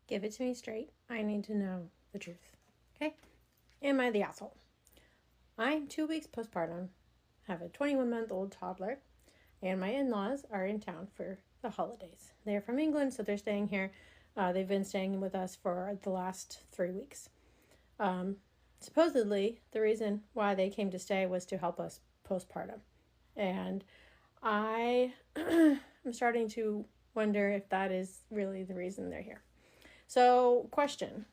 Give it to me straight. I need to know the truth. Okay? Am I the asshole? I'm 2 weeks postpartum, have a 21-month-old toddler, and my in-laws are in town for the holidays. They're from England, so they're staying here. They've been staying with us for the last 3 weeks. Supposedly, the reason why they came to stay was to help us postpartum. And I am starting to wonder if that is really the reason they're here. So, question.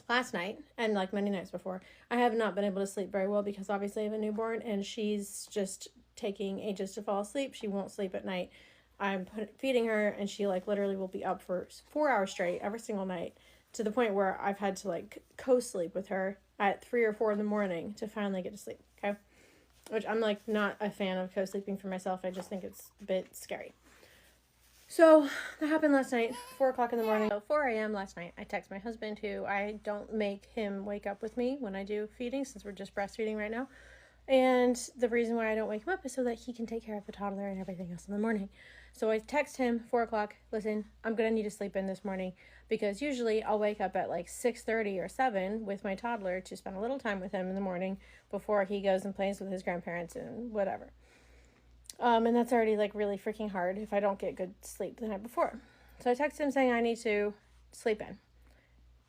Last night, and like many nights before, I have not been able to sleep very well because obviously I have a newborn and she's just taking ages to fall asleep. She won't sleep at night. I'm feeding her and she like literally will be up for 4 hours straight every single night, to the point where I've had to like co-sleep with her at 3 or 4 in the morning to finally get to sleep. Okay, which I'm like not a fan of co-sleeping for myself. I just think it's a bit scary. So that happened last night, 4 o'clock in the morning. So 4 a.m. last night, I text my husband, who I don't make him wake up with me when I do feeding, since we're just breastfeeding right now. And the reason why I don't wake him up is so that he can take care of the toddler and everything else in the morning. So I text him 4 o'clock, listen, I'm going to need to sleep in this morning, because usually I'll wake up at like 6:30 or 7 with my toddler to spend a little time with him in the morning before he goes and plays with his grandparents and whatever. And that's already like really freaking hard if I don't get good sleep the night before. So I texted him saying I need to sleep in.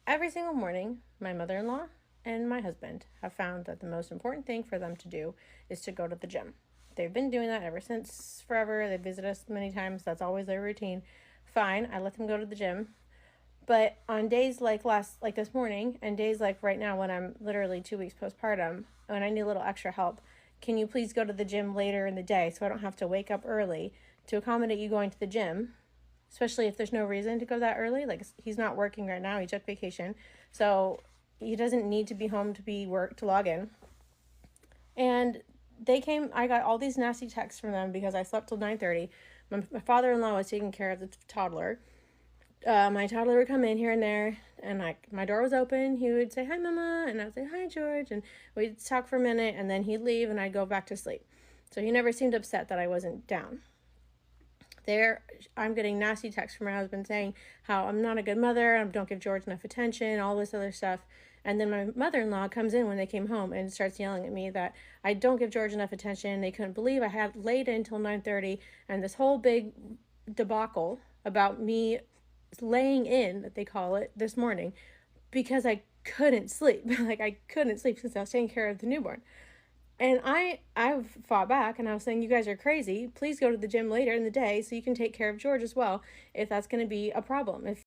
Every single morning, my mother-in-law and my husband have found that the most important thing for them to do is to go to the gym. They've been doing that ever since forever. They visit us many times. That's always their routine. Fine, I let them go to the gym. But on days like this morning, and days like right now when I'm literally 2 weeks postpartum, and I need a little extra help, can you please go to the gym later in the day so I don't have to wake up early to accommodate you going to the gym, especially if there's no reason to go that early. Like, he's not working right now. He took vacation. So he doesn't need to be home to log in. And I got all these nasty texts from them because I slept till 9:30. My father-in-law was taking care of the toddler. My toddler would come in here and there, and like my door was open, he would say, "Hi, Mama," and I'd say, "Hi, George," and we'd talk for a minute, and then he'd leave, and I'd go back to sleep. So he never seemed upset that I wasn't down. I'm getting nasty texts from my husband saying how I'm not a good mother, I don't give George enough attention, all this other stuff. And then my mother-in-law comes in when they came home and starts yelling at me that I don't give George enough attention. They couldn't believe I had laid until 9:30, and this whole big debacle about me laying in, that they call it, this morning because I couldn't sleep. Like, I couldn't sleep since I was taking care of the newborn. And I've fought back, and I was saying, you guys are crazy. Please go to the gym later in the day so you can take care of George as well, if that's going to be a problem. If